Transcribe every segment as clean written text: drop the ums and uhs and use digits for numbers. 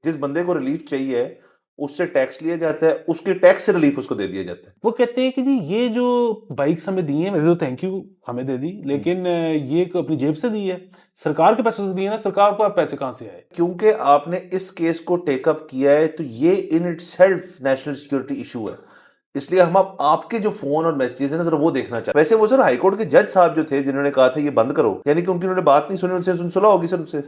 जिस बंदे को रिलीफ चाहिए उससे टैक्स लिया जाता है, उसके टैक्स से रिलीफ उसको दे दिया जाता है। वो कहते हैं कि जी ये जो बाइक्स हमें दी हैं, वैसे तो थैंक यू हमें दे दी, लेकिन ये अपनी जेब से दी है, सरकार के पैसे से दी है ना, सरकार को आप पैसे कहाँ से आए? क्योंकि आपने इस केस को टेकअप किया है तो ये in itself national security issue है, इसलिए हम अब आपके जो फोन और मैसेजेस है ना सर वो देखना चाहते हैं। वैसे वो सर हाईकोर्ट के जज साहब जो थे जिन्होंने कहा था ये बंद करो, यानी कि उनकी उन्होंने बात नहीं सुनी, उनसे सुलह होगी सर उनसे।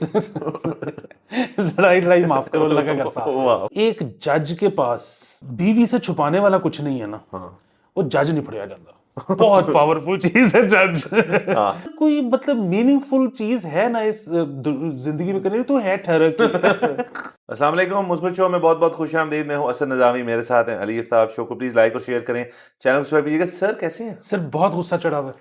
लड़ाई लड़ाई माफ करो, अल्लाह का घर साफ वाह। है। एक जज के पास बीवी से छुपाने वाला कुछ नहीं है ना, हाँ वो जज नहीं पढ़िया जाता। बहुत पावरफुल चीज है जज। हाँ। कोई मतलब मीनिंगफुल चीज है ना इस जिंदगी में करने तो है ठहर के। अस्सलाम वालेकुम, मुस्बित शो में बहुत बहुत खुश आमदीद। मैं हूं असद निज़ामी, मेरे साथ हैं अली आफ्ताब। शो को प्लीज लाइक और शेयर करें, चैनल को सब्सक्राइब कीजिएगा। सर कैसे हैं? सर बहुत गुस्सा चढ़ा हुआ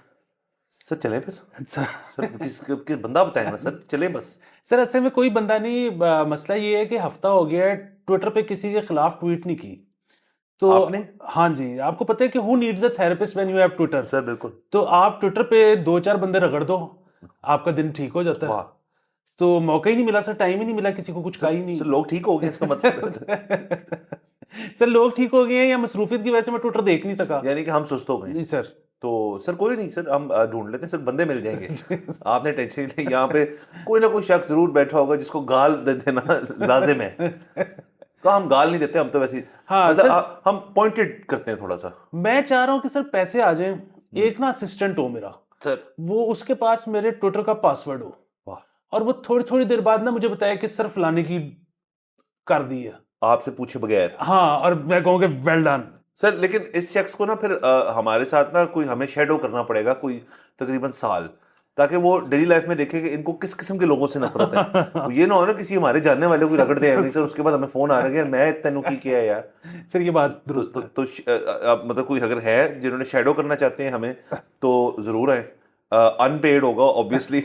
सर चलें फिर? है सर किस बंदा बताएं ना सर, चलें बस। सर ऐसे में कोई बंदा नहीं, मसला ये है कि हफ्ता हो गया है ट्विटर पे किसी के खिलाफ ट्वीट नहीं की तो। आपने? हाँ जी, आपको पता है कि who needs a therapist when you have Twitter. Sir बिल्कुल। तो आप ट्विटर पे 2-4 बंदे रगड़ दो, आपका दिन ठीक हो जाता है। वाह। तो मौका ही नहीं मिला सर, टाइम ही नहीं मिला, किसी को कुछ कहा ही नहीं। सर लोग ठीक हो गए इसका मतलब? सर लोग ठीक हो गए हैं या मसरूफियत की वजह से मैं ट्विटर देख नहीं सका? यानी कि हम सुस्त हो गए। जी सर। तो सर कोई नहीं सर, हम ढूंढ लेते हैं सर, बंदे मिल जाएंगे। आपने टेंशन नहीं ली, यहाँ पे कोई ना कोई शख्स जरूर बैठा होगा जिसको गाल दे देना लाजिम है। तो हम गाल नहीं देते, हम तो वैसे हाँ मतलब सर, हम पॉइंटेड करते हैं थोड़ा सा। मैं चाह रहा हूँ कि सर पैसे आ जाएं। एक ना असिस्टेंट हो मेरा, सर वो उसके पास मेरे ट्विटर का पासवर्ड हो, वाह, और वो थोड़ी थोड़ी देर बाद ना मुझे बताया कि सर फलाने की कर दी है। आपसे पूछे बगैर। हाँ, और मैं कहूँगा वेल डन। सर लेकिन इस शख्स को ना फिर हमारे साथ ना कोई हमें शेडो करना पड़ेगा कोई तकरीबन साल, ताकि वो डेली लाइफ में देखे कि इनको किस किस्म के लोगों से नफरत है। वो ये ना हो ना किसी हमारे जानने वाले को रगड़ दे नहीं सर, उसके बाद हमें फोन आ रहा है यार मैं तेनू की किया है यार। सर ये बात दुरुस्त है। मतलब कोई अगर है जिन्होंने शेडो करना चाहते हैं हमें तो जरूर आए। अनपेड होगा ऑब्वियसली।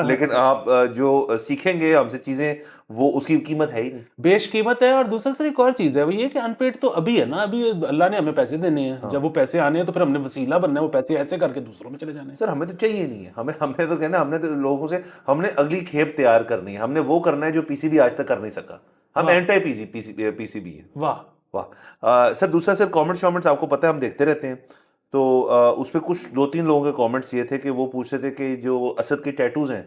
लेकिन आप जो सीखेंगे हमसे चीजें वो उसकी कीमत है ही नहीं। बेशकीमत है। और दूसरा सर एक और चीज है, वो ये कि अनपेड तो अभी है ना, अभी अल्लाह ने हमें पैसे देने हैं। हाँ। जब वो पैसे आने हैं तो फिर हमने वसीला बनना है, वो पैसे ऐसे करके दूसरों में चले जाने हैं। सर हमें तो चाहिए नहीं है, हमें हमें तो कहना, हमने तो लोगों से हमने अगली खेप तैयार करनी है, हमने वो करना है जो पीसीबी आज तक कर नहीं सका। हम वाह एंटी पीसीबी है। वाह। वाह। सर दूसरा सर कमेंट्स शॉमेंट्स आपको पता है हम देखते रहते हैं, तो उस पर कुछ 2-3 लोगों के कमेंट्स ये थे कि वो पूछ रहे थे कि जो असद के टैटूज हैं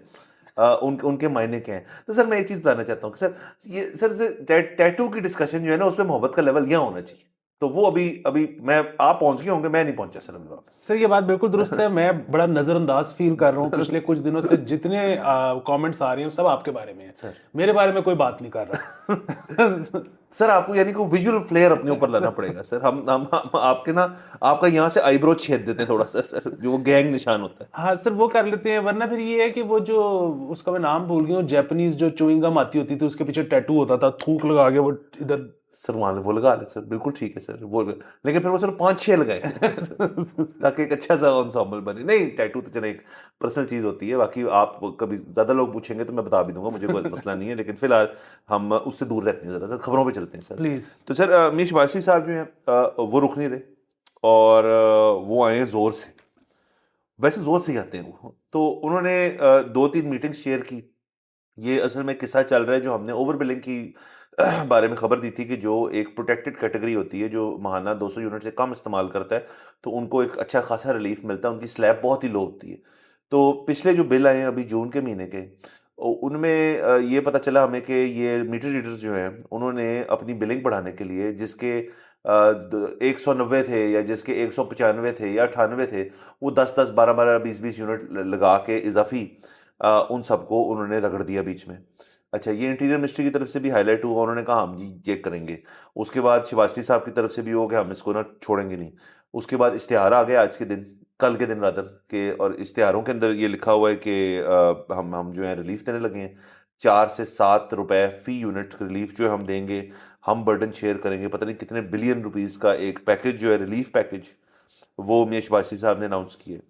उनके मायने क्या हैं। तो सर मैं एक चीज़ बताना चाहता हूँ कि सर ये सर टैटू की डिस्कशन जो है ना उसमें मोहब्बत का लेवल यहाँ होना चाहिए। तो वो अभी अभी मैं आप पहुंच गए होंगे, मैं नहीं पहुंचा सर अभी वहाँ पे। सर ये बात बिल्कुल दुरुस्त है। मैं बड़ा नजरअंदाज फील कर रहा हूँ पिछले कुछ दिनों से, जितने कमेंट्स आ रहे हैं सब आपके बारे में है। सर मेरे बारे में कोई बात नहीं कर रहा। सर आपको यानी कि विजुअल फ्लेयर अपने ऊपर लाना पड़ेगा सर। हम आपके ना आपका यहाँ से आईब्रो छेद देते हैं थोड़ा सा सर, जो वो गैंग निशान होता है। हाँ सर वो कर लेते हैं, वरना फिर ये है कि वो जो उसका मैं नाम भूल गया हूँ, जापानीज जो चुइंग गम आती होती थी उसके पीछे टैटू होता था, थूक लगा के वो इधर। सर वहां वो लगा ले सर, बिल्कुल ठीक है सर वो, लेकिन फिर वो सर 5-6 लगाए ताकि एक अच्छा सा ensemble बने। नहीं टैटू तो चले एक पर्सनल चीज होती है, बाकी आप कभी ज्यादा लोग पूछेंगे तो मैं बता भी दूंगा, मुझे कोई मसला नहीं है, लेकिन फिलहाल हम उससे दूर रहते हैं जरा सर, खबरों पे चलते हैं सर। प्लीज। तो सर मीश बासी साहब जो हैं वो रुक नहीं रहे, और वो आए हैं जोर से। वैसे जोर से ही आते हैं वो, तो उन्होंने 2-3 मीटिंग्स शेयर की। ये असल में किस्सा चल रहा है जो हमने ओवर बिलिंग की बारे में खबर दी थी कि जो एक प्रोटेक्टेड कैटेगरी होती है जो माहाना 200 यूनिट से कम इस्तेमाल करता है तो उनको एक अच्छा खासा रिलीफ मिलता है, उनकी स्लैब बहुत ही लो होती है। तो पिछले जो बिल आए हैं अभी जून के महीने के, उनमें ये पता चला हमें कि ये मीटर रीडर्स जो हैं उन्होंने अपनी बिलिंग बढ़ाने के लिए जिसके 190 थे या जिसके 195 थे या 98 थे, वो 10-10 12-12 20-20 यूनिट लगा के इजाफी उन सबको उन्होंने रगड़ दिया बीच में। अच्छा ये इंटीरियर मिनिस्ट्री की तरफ से भी हाईलाइट हुआ, उन्होंने कहा हम जी ये करेंगे। उसके बाद शिवाश्री साहब की तरफ से भी हो गया हम इसको ना छोड़ेंगे नहीं। उसके बाद इश्तिहार आ गया आज के दिन, कल के दिन रादर के, और इश्तिहारों के अंदर ये लिखा हुआ है कि हम जो है रिलीफ देने लगे हैं। 4 से 7 रुपए फी यूनिट रिलीफ जो है हम देंगे। हम बर्डन शेयर करेंगे, पता नहीं कितने बिलियन रुपीस का एक पैकेज जो है रिलीफ पैकेज, वो मियां बाशी साहब ने अनाउंस किए।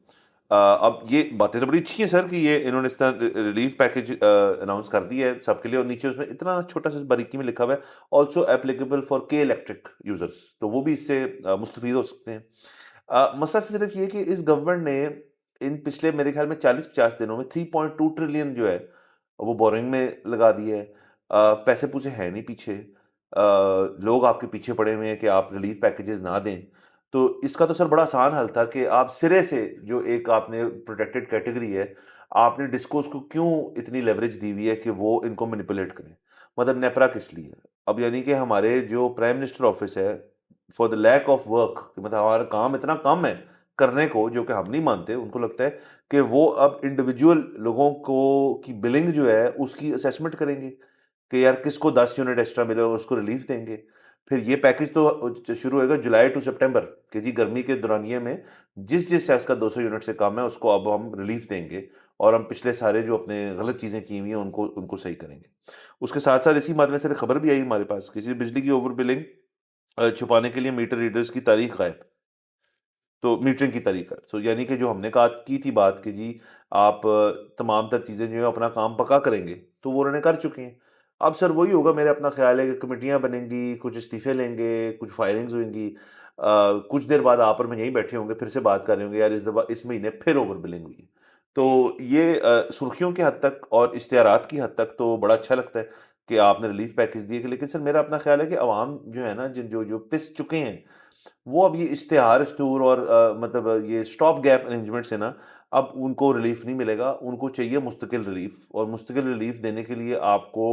अब ये बातें तो बड़ी अच्छी हैं सर कि ये इन्होंने इस तरह रिलीफ पैकेज अनाउंस कर दिया है सबके लिए, और नीचे उसमें इतना छोटा सा बारीकी में लिखा हुआ है ऑल्सो एप्लीकेबल फॉर के इलेक्ट्रिक यूजर्स, तो वो भी इससे मुस्तफीद हो सकते हैं। मसला सिर्फ ये कि इस गवर्नमेंट ने इन पिछले मेरे ख्याल में 40-50 दिनों में 3.2 ट्रिलियन जो है वो बोरिंग में लगा दिया है। पैसे पूसे है नहीं पीछे, लोग आपके पीछे पड़े हुए हैं कि आप रिलीफ पैकेजेस ना दें। तो इसका तो सर बड़ा आसान हल था कि आप सिरे से जो एक आपने प्रोटेक्टेड कैटेगरी है, आपने डिस्कोस को क्यों इतनी लेवरेज दी हुई है कि वो इनको मैनिपुलेट करें। मतलब नेपरा किस लिए? अब यानी कि हमारे जो प्राइम मिनिस्टर ऑफिस है, for the lack of work, मतलब हमारा काम इतना कम है करने को, जो कि हम नहीं मानते, उनको लगता है कि वो अब इंडिविजुअल लोगों को की बिलिंग जो है उसकी असेसमेंट करेंगे कि यार किसको 10 यूनिट एक्स्ट्रा मिले और उसको रिलीफ देंगे। फिर ये पैकेज तो शुरू होएगा जुलाई टू सितंबर कि जी गर्मी के दौरानिए में जिस जिस सेस का 200 यूनिट से कम है उसको अब हम रिलीफ देंगे, और हम पिछले सारे जो अपने गलत चीज़ें की हुई हैं उनको उनको सही करेंगे। उसके साथ साथ इसी बात में सर खबर भी आई हमारे पास, किसी बिजली की ओवर बिलिंग छुपाने के लिए मीटर रीडर्स की तारीख गायब। तो मीटरिंग की तारीख है, सो यानी कि जो हमने कहा की थी बात कि जी आप तमाम तर चीज़ें जो है अपना काम पक्का करेंगे, तो वो उन्होंने कर चुके हैं। अब सर वही होगा, मेरा अपना ख्याल है कि कमेटियाँ बनेंगी, कुछ इस्तीफे लेंगे, कुछ फायरिंग्स होंगी, कुछ देर बाद आप और मैं यहीं बैठे होंगे, फिर से बात कर रहे होंगे यार इस दफ़ा इस महीने फिर ओवर बिलिंग हुई है। तो ये सुर्खियों की हद तक और इश्तिहारात की हद तक तो बड़ा अच्छा लगता है कि आपने रिलीफ पैकेज दिए, लेकिन सर मेरा अपना ख्याल है कि अवाम जो है ना, जिन जो जो पिस चुके हैं, वो अब ये इश्तिहार इस्तूर और मतलब ये स्टॉप गैप अरेंजमेंट से ना अब उनको रिलीफ नहीं मिलेगा, उनको चाहिए मुस्तकिल रिलीफ, और मुस्तकिल रिलीफ देने के लिए आपको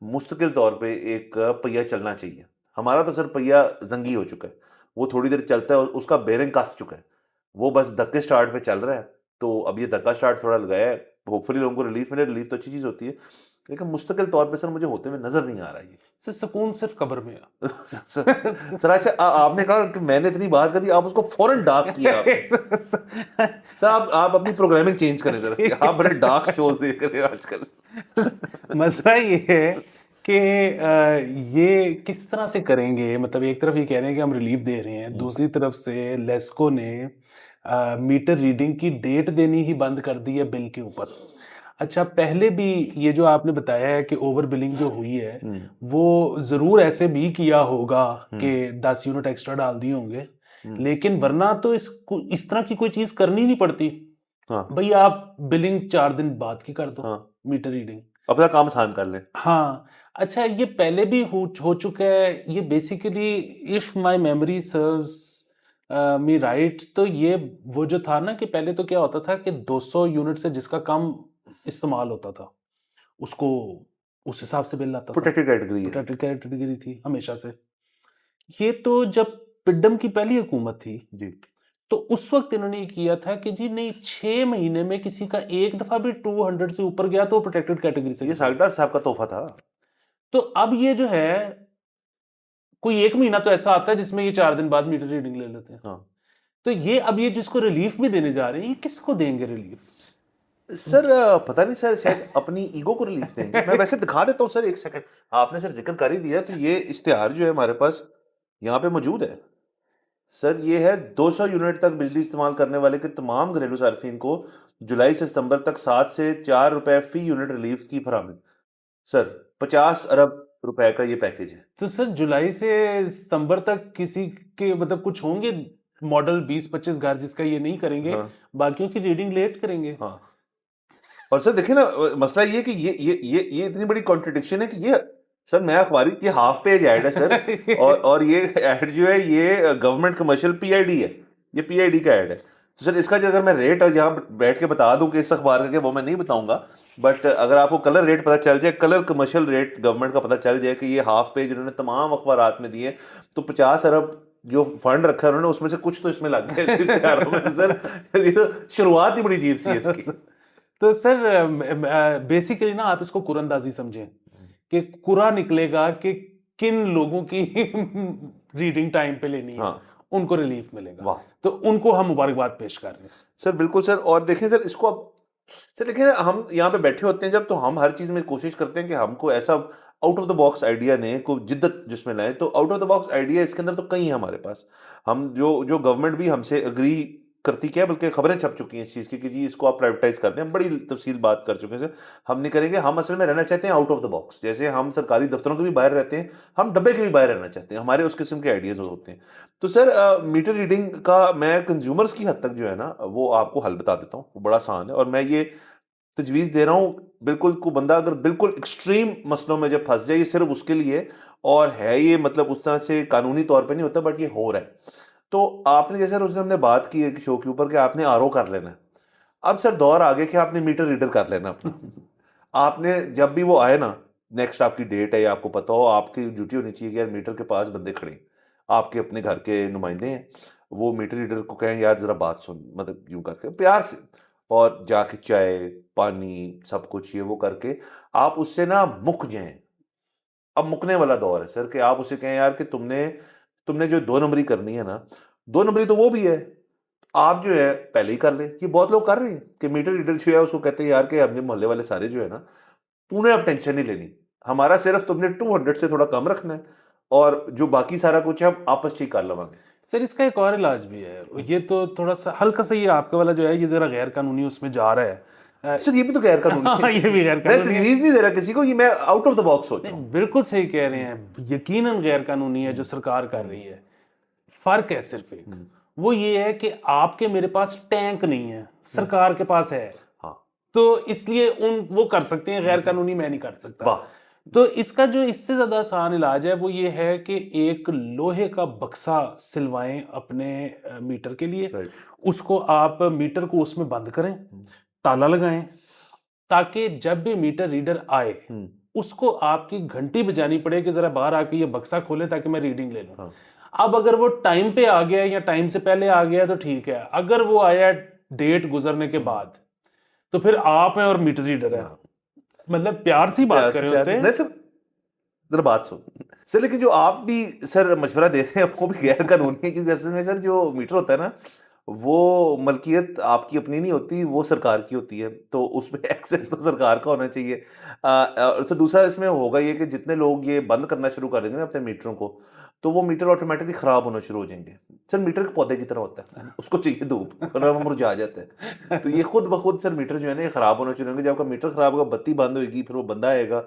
मुस्तकिल तौर पे एक पहिया चलना चाहिए। हमारा तो सर पहिया जंगी हो चुका है, वो थोड़ी देर चलता है और उसका बेरिंग कस चुका है, वो बस धक्के स्टार्ट पे चल रहा है। तो अब ये धक्का स्टार्ट थोड़ा लगाया है, होपफुली लोगों को रिलीफ मिले, रिलीफ तो अच्छी चीज़ होती है, लेकिन मुस्तकिल तौर पे सर मुझे होते हुए नज़र नहीं आ रहा है ये। सर सुकून सिर्फ कब्र में है। सर अच्छा आपने कहा कि मैंने इतनी बात कर दी, आप उसको फौरन डार्क किया आपने। सर आप अपनी प्रोग्रामिंग चेंज करें जरा सी, आप बड़े डार्क शोज देख रहे हैं आजकल। मसला ये है कि ये किस तरह से करेंगे। मतलब एक तरफ ये कह रहे हैं कि हम रिलीफ दे रहे हैं, दूसरी तरफ से लेस्को ने मीटर रीडिंग की डेट देनी ही बंद कर दी है बिल के ऊपर। अच्छा, पहले भी ये जो आपने बताया है कि ओवर बिलिंग जो हुई है, वो ज़रूर ऐसे भी किया होगा कि 10 यूनिट एक्स्ट्रा डाल दिए होंगे, लेकिन वरना तो इस तरह की कोई चीज़ करनी नहीं पड़ती। हाँ भाई आप बिलिंग 4 दिन बाद की कर दो, हाँ, मीटर रीडिंग। अपना काम आसान कर लें। हाँ, अच्छा ये पहले भी हो चुका है। ये basically if my memory serves me right, तो ये वो जो था ना कि पहले तो क्या होता था कि 200 यूनिट से जिसका कम इस्तेमाल होता था, उसको उस हिसाब से बिल आता था। प्रोटेक्टेड कैटेगरी है। प्रोटेक्टेड कैटेगरी थी हमेशा से। ये तो जब पिड्डम की पहली हुकूमत थी, जी तो उस वक्त इन्होंने ये किया था कि जी नहीं, 6 महीने में किसी का एक दफा भी 200 से ऊपर गया तो वो प्रोटेक्टेड कैटेगरी से ये निकला। सागदार साहब का तोहफा था। तो अब ये जो है, कोई एक महीना तो ऐसा आता है जिसमें ये 4 दिन बाद मीटर रीडिंग ले लेते हैं। हाँ तो ये अब ये जिसको रिलीफ भी देने जा रहे हैं, ये किसको देंगे रिलीफ? सर पता नहीं सर, शायद अपनी ईगो को रिलीफ देंगे। मैं वैसे दिखा देता हूँ सर, एक सेकंड। आपने सर जिक्र कर ही दिया, तो ये इश्तिहार जो है हमारे पास यहाँ पे मौजूद है सर। ये है 200 यूनिट तक बिजली इस्तेमाल करने वाले के तमाम घरेलू सार्फिन को जुलाई से सितंबर तक 7 से 4 रुपए फी यूनिट रिलीफ की फराहमी। सर 50 अरब रुपए का ये पैकेज है। तो सर जुलाई से सितंबर तक किसी के मतलब कुछ होंगे मॉडल 20-25 घर जिसका ये नहीं करेंगे, हाँ बाकियों की रीडिंग लेट करेंगे। हाँ, और सर देखिए ना, मसला ये कि ये इतनी बड़ी कॉन्ट्रडिक्शन है कि ये सर, मैं अखबारी ये हाफ पेज ऐड है सर, और ये ऐड जो है ये गवर्नमेंट कमर्शियल पीआईडी है, ये पीआईडी का ऐड है। तो सर इसका जो अगर मैं रेट यहाँ बैठ के बता दूं कि इस अखबार का, वो मैं नहीं बताऊंगा, बट अगर आपको कलर रेट पता चल जाए, कलर कमर्शियल रेट गवर्नमेंट का पता चल जाए कि ये हाफ पेज उन्होंने तमाम अखबारात में दिए, तो 50 अरब जो फंड रखा है उन्होंने, उसमें से कुछ तो इसमें लग गया इश्तिहारों में। तो सर ये तो शुरुआत ही बड़ी अजीब सी है इसकी। तो सर बेसिकली ना आप इसको कुरअंदाजी समझें कि कुरा निकलेगा कि किन लोगों की रीडिंग टाइम पे लेनी है, हाँ उनको रिलीफ मिलेगा। वाह तो उनको हम मुबारकबाद पेश कर रहे हैं। सर, बिल्कुल सर। और देखें सर, इसको अब सर देखिए, हम यहाँ पे बैठे होते हैं जब, तो हम हर चीज़ में कोशिश करते हैं कि हमको ऐसा out of the box idea दें, को जिद्दत जिसमें लाएं। तो out of the box idea इसके अंदर तो कई है हमारे पास। हम जो जो गवर्नमेंट भी हमसे अग्री करती क्या है, बल्कि खबरें छप चुकी हैं इस चीज़ की कि जी इसको आप प्राइवेटाइज कर दें। हम बड़ी तफसील बात कर चुके हैं सर, हम नहीं करेंगे। हम असल में रहना चाहते हैं आउट ऑफ द बॉक्स, जैसे हम सरकारी दफ्तरों के भी बाहर रहते हैं, हम डब्बे के भी बाहर रहना चाहते हैं। हमारे उस किस्म के आइडियाज़ होते हैं। तो सर मीटर रीडिंग का मैं कंज्यूमर्स की हद तक जो है ना, वो आपको हल बता देता हूँ, वो बड़ा आसान है। और मैं ये तजवीज़ दे रहा हूँ, बिल्कुल को बंदा अगर बिल्कुल एक्सट्रीम मसलों में जब फंस जाए, ये सिर्फ उसके लिए, और है ये मतलब उस तरह से कानूनी तौर पे नहीं होता, बट ये हो रहा है। तो आपने जैसे उस दिन हमने बात की है कि शो के ऊपर कि आपने आरओ कर लेना है। अब सर दौर आ गया कि आपने मीटर रीडर कर लेना अपना। आपने जब भी वो आए ना, नेक्स्ट आपकी डेट है या आपको पता हो, आपकी ड्यूटी होनी चाहिए कि यार मीटर के पास बंदे खड़े हैं, आपके अपने घर के नुमाइंदे हैं, वो मीटर रीडर को कहें यार जरा बात सुन, मतलब यूं करके प्यार से, और जाके चाय पानी सब कुछ ये वो करके आप उससे ना मुक जाएं। अब मुकने वाला दौर है सर कि आप उसे कहें यार कि तुमने तुमने जो 2 नंबरी करनी है ना, 2 नंबरी तो वो भी है, आप जो है पहले ही कर लें। ये बहुत लोग कर रहे हैं कि मीटर रीडर जो है उसको कहते हैं यार कि हमने मोहल्ले वाले सारे जो है ना, तूने अब टेंशन नहीं लेनी, हमारा सिर्फ तुमने 200 से थोड़ा कम रखना है, और जो बाकी सारा कुछ है हम आपस में ही कर लवांगे। सर इसका एक और इलाज भी है, ये तो थोड़ा सा हल्का सा, ये आपके वाला जो है ये जरा गैर कानूनी उसमें जा रहा है। सर ये भी तो गैर कानूनी हाँ, है। ये भी गैर मैं कानूनी है। तजवीज़ नहीं दे रहा किसी को, ये मैं आउट ऑफ द बॉक्स सोच रहा नहीं, हूँ। बिल्कुल सही कह रहे हैं, यकीनन गैर कानूनी है जो सरकार कर रही है। फर्क है सिर्फ एक, वो ये है कि आपके मेरे पास टैंक नहीं है, सरकार के पास है, हाँ, तो इसलिए उन वो कर सकते हैं, गैर कानूनी मैं नहीं कर सकता। वाह। तो इसका जो इससे ज्यादा आसान इलाज है वो ये है कि एक लोहे का बक्सा सिलवाएं अपने मीटर के लिए, राइट। उसको आप मीटर को उसमें बंद करें, ताला लगाएं, ताकि जब भी मीटर रीडर आए उसको आपकी घंटी बजानी पड़े कि जरा बाहर आके ये बक्सा खोले ताकि मैं रीडिंग ले लूं। हाँ। अब अगर वो टाइम पे आ गया या टाइम से पहले आ गया तो ठीक है, अगर वो आया डेट गुजरने के बाद तो फिर आप हैं और मीटर रीडर है। मतलब प्यार से बात करें उससे। नहीं सर, जरा बात सुन सर, लेकिन जो आप भी सर मशवरा दे रहे हैं वो भी गैर कानूनी है, क्योंकि असल में सर जो मीटर होता है ना, वो मलकियत आपकी अपनी नहीं होती, वो सरकार की होती है, तो उसमें एक्सेस तो सरकार का होना चाहिए। और तो दूसरा इसमें होगा ये कि जितने लोग ये बंद करना शुरू कर देंगे ना अपने मीटरों को, तो वो मीटर ऑटोमेटिकली खराब होना शुरू हो जाएंगे। सर मीटर के पौधे की तरह होता है, उसको चाहिए धूप, वरना वो मुरझा जाता है। तो ये खुद ब खुद सर मीटर जो है ना ये खराब होना शुरू होंगे। जब आपका मीटर खराब होगा, बत्ती बंद होगी, फिर वो बंदा आएगा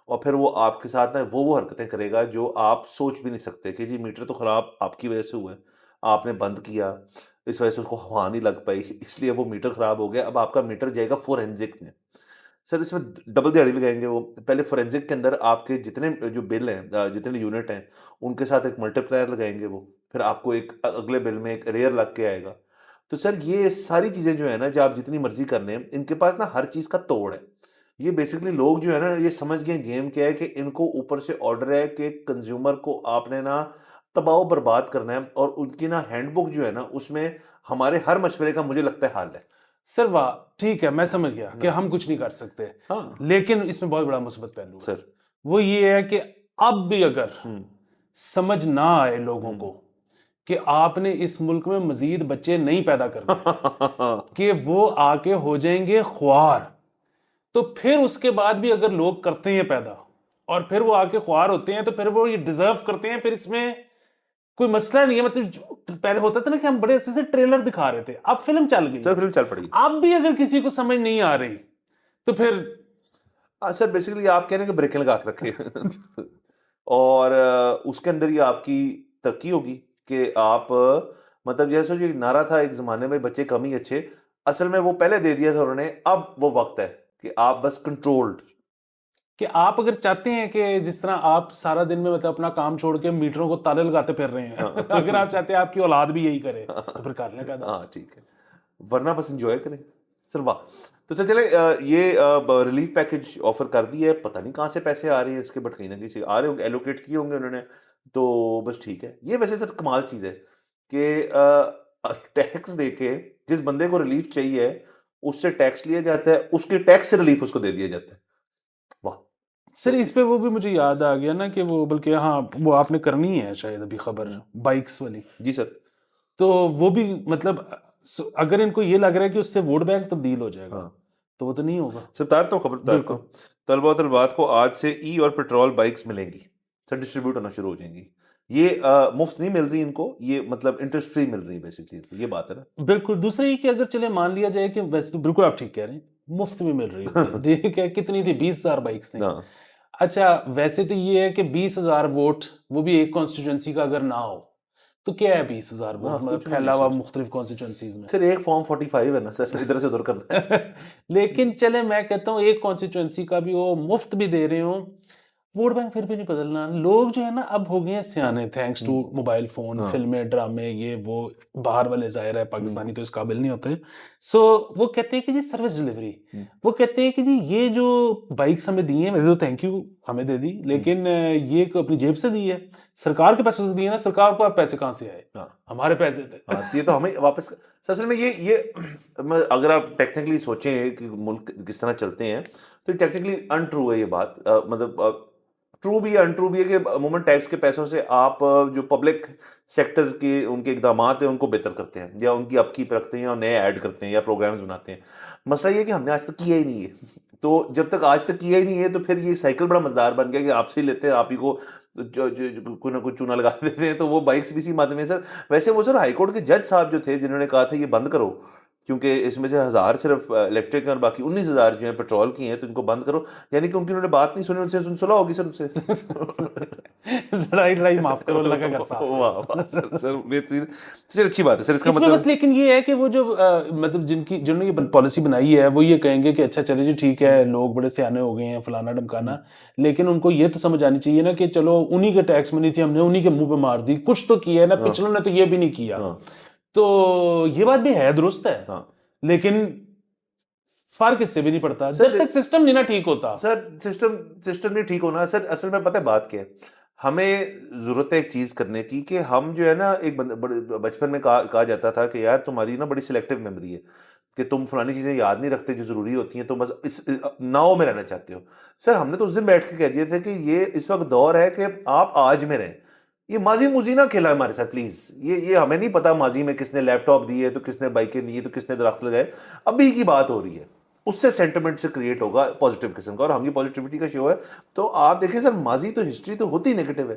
और फिर वो आपके साथ ना वो हरकतें करेगा जो आप सोच भी नहीं सकते कि जी मीटर तो खराब आपकी वजह से हुआ है, आपने बंद किया, इस वजह से उसको हवा नहीं लग पाई, इसलिए वो मीटर खराब हो गया। अब आपका मीटर जाएगा फोरेंसिक में। सर इसमें डबल दिहाड़ी लगाएंगे वो। पहले फोरेंसिक के अंदर आपके जितने जो बिल हैं, जितने यूनिट हैं, उनके साथ एक मल्टीप्लायर लगाएंगे वो, फिर आपको एक अगले बिल में एक अरेयर लग के आएगा। तो सर ये सारी चीज़ें जो है ना, जो आप जितनी मर्जी कर लें, इनके पास ना हर चीज़ का तोड़ है। ये बेसिकली लोग जो है ना, ये समझ गए गेम क्या है कि इनको ऊपर से ऑर्डर है कि कंज्यूमर को आपने ना तबाह बर्बाद करना है, और उनकी ना हैंडबुक जो है ना उसमें हमारे हर मशवरे का मुझे लगता है हाल है। सर वाह, ठीक है, मैं समझ गया कि हम कुछ नहीं कर सकते। हाँ लेकिन इसमें बहुत बड़ा मुसीबत पहलू है, सर। वो ये है कि अब भी अगर समझ ना आए लोगों को कि आपने इस मुल्क में मजीद बच्चे नहीं पैदा करने, कि वो आके हो जाएंगे ख्वार, तो फिर उसके बाद भी अगर लोग करते हैं पैदा और फिर वो आके ख्वार होते हैं तो फिर वो ये डिजर्व करते हैं, फिर इसमें कोई मसला नहीं है। मतलब पहले होता था ना कि हम बड़े अच्छे से ट्रेलर दिखा रहे थे, अब फिल्म चल गई, सर फिल्म चल पड़ी। अब भी अगर किसी को समझ नहीं आ रही तो फिर सर बेसिकली आप कह रहे हैं कि ब्रेकें लगा के रखे और उसके अंदर ही आपकी तरक्की होगी कि आप मतलब जैसे जो नारा था एक जमाने में, बच्चे कम ही अच्छे, असल में वो पहले दे दिया था उन्होंने। अब वो वक्त है कि आप बस कंट्रोल्ड। कि आप अगर चाहते हैं कि जिस तरह आप सारा दिन में मतलब अपना काम छोड़ के मीटरों को ताले लगाते फिर रहे हैं, अगर आप चाहते हैं आपकी औलाद भी यही करे तो फिर कर लें पैदा। हाँ ठीक है, वरना बस इंजॉय करें। सर वाह। तो सर चले, ये रिलीफ पैकेज ऑफर कर दिया है, पता नहीं कहाँ से पैसे आ रहे हैं इसके, बट कहीं ना कहीं से आ रहे होंगे, एलोकेट किए होंगे उन्होंने, तो बस ठीक है। ये वैसे सर कमाल चीज़ है कि टैक्स देके जिस बंदे को रिलीफ चाहिए उससे टैक्स लिया जाता है, उसके टैक्स से रिलीफ उसको दे दिया जाता है। वाह। सर इस पे वो भी मुझे याद आ गया ना कि वो, बल्कि हाँ वो आपने करनी है शायद अभी खबर बाइक्स वाली, जी सर। तो वो भी मतलब अगर इनको ये लग रहा है कि उससे वोट बैंक तब्दील हो जाएगा, हाँ तो वो तो नहीं होगा। सर, बताता हूँ खबर बताता बिल्कुल। हूँ। तलबा और तलबात को आज से ई और पेट्रोल बाइक्स मिलेंगी सर, डिस्ट्रीब्यूट होना शुरू हो जाएंगी। ये मुफ्त नहीं मिल रही इनको, ये मतलब इंटरेस्ट फ्री मिल रही है बेसिकली, तो ये बात है ना। बिल्कुल। दूसरा ये कि अगर चले मान लिया जाए कि वैसे तो बिल्कुल आप ठीक कह रहे हैं, मुफ्त में मिल रही होती है, ठीक है, कितनी थी, 20,000 बाइक्स थी। हाँ अच्छा वैसे तो ये है कि 20,000 वोट वो भी एक कॉन्स्टिट्यूंसी का अगर ना हो तो क्या है 20,000 वोट, मतलब कुछ भी फैला नहीं हुआ सर। मुख्तलिफ कॉन्स्टिट्यूंसीज में। सर एक फॉर्म 45 है ना सर, इधर से उधर करना है। लेकिन चले, मैं कहता हूँ एक कॉन्स्टिट्यूंसी का भी वो मुफ्त भी दे रहे हो, वोट बैंक फिर भी नहीं बदलना। लोग जो है ना अब हो गए हैं सियाने, थैंक्स टू मोबाइल फोन, हाँ। फिल्में, ड्रामे, ये वो। बाहर वाले जाहिर है पाकिस्तानी तो इस काबिल नहीं होते। सो वो कहते हैं कि जी सर्विस डिलीवरी, वो कहते हैं कि जी ये जो बाइक्स हमें दी हैं, वैसे तो थैंक यू हमें दे दी, लेकिन ये अपनी जेब से दी है, सरकार के पैसे से दी है ना, सरकार को अब पैसे कहाँ से आए? हाँ। हमारे पैसे थे। हाँ, ये तो हमें वापस सर, असल में ये अगर आप टेक्निकली सोचें कि मुल्क किस तरह चलते हैं, तो टेक्निकली अनट्रू है ये बात। मतलब ट्रू भी है, अनट्रू भी है कि अमूमन टैक्स के पैसों से आप जो पब्लिक सेक्टर के उनके इकदाम हैं उनको बेहतर करते हैं, या उनकी अपकीप रखते हैं, या नए ऐड करते हैं, या प्रोग्राम्स बनाते हैं। मसला ये है कि हमने आज तक किया ही नहीं है। तो जब तक आज तक किया ही नहीं है, तो फिर ये साइकिल बड़ा मजेदार बन गया कि आपसे ही लेते हैं, आप ही को जो कोई ना कोई चूना लगा देते हैं, तो वो बाइक्स भी इसी माध्यम में। सर वैसे वो सर हाईकोर्ट के जज साहब जो थे, जिन्होंने कहा था ये बंद करो, क्योंकि इसमें से 1000 सिर्फ इलेक्ट्रिक और बाकी 19,000 जो है पेट्रोल की हैं, तो इनको बंद करो। यानी कि उनकी उन्होंने बात नहीं सुनी, उनसे सुलह होगी सर उनसे। लड़ाई लड़ाई माफ करो, अल्लाह का घर साफ है। वाह वाह सर, सर बेहतरीन। सर अच्छी बात है सर, इसका इसमें मतलब बस लेकिन ये है कि वो जो मतलब जिन्होंने ये पॉलिसी बनाई है, वो ये कहेंगे कि अच्छा चले जी ठीक है, लोग बड़े सियाने हो गए हैं, फलाना ढमकाना, लेकिन उनको ये तो समझ आनी चाहिए ना कि चलो उन्हीं के टैक्स मनी थी, हमने उन्हीं के मुंह पे मार दी, कुछ तो किया है ना, पिछलों ने तो ये भी नहीं किया। हाँ तो ये बात भी है, दुरुस्त है, हाँ लेकिन फर्क इससे भी नहीं पड़ता सर जब तक सिस्टम नहीं ना ठीक होता। सर सिस्टम सिस्टम नहीं ठीक होना सर। असल में पता है बात क्या है, हमें जरूरत है एक चीज करने की कि हम जो है ना, एक बचपन में कहा जाता था कि यार तुम्हारी ना बड़ी सिलेक्टिव मेमोरी है, कि तुम फलानी चीजें याद नहीं रखते जो जरूरी होती हैं, तुम बस इस नाव में रहना चाहते हो। सर हमने तो उस दिन बैठ के कह दिए थे कि ये इस वक्त दौर है कि आप आज में रहें, ये माजी मुजी ना खेला हमारे साथ प्लीज। ये हमें नहीं पता माजी में किसने लैपटॉप दिए, तो किसने बाइकें दी, तो किसने दरख्त लगाए, अभी की बात हो रही है। उससे सेंटिमेंट से क्रिएट होगा पॉजिटिव किस्म का, और हम ये पॉजिटिविटी का शो है। तो आप देखें सर, माजी तो हिस्ट्री तो होती नेगेटिव है,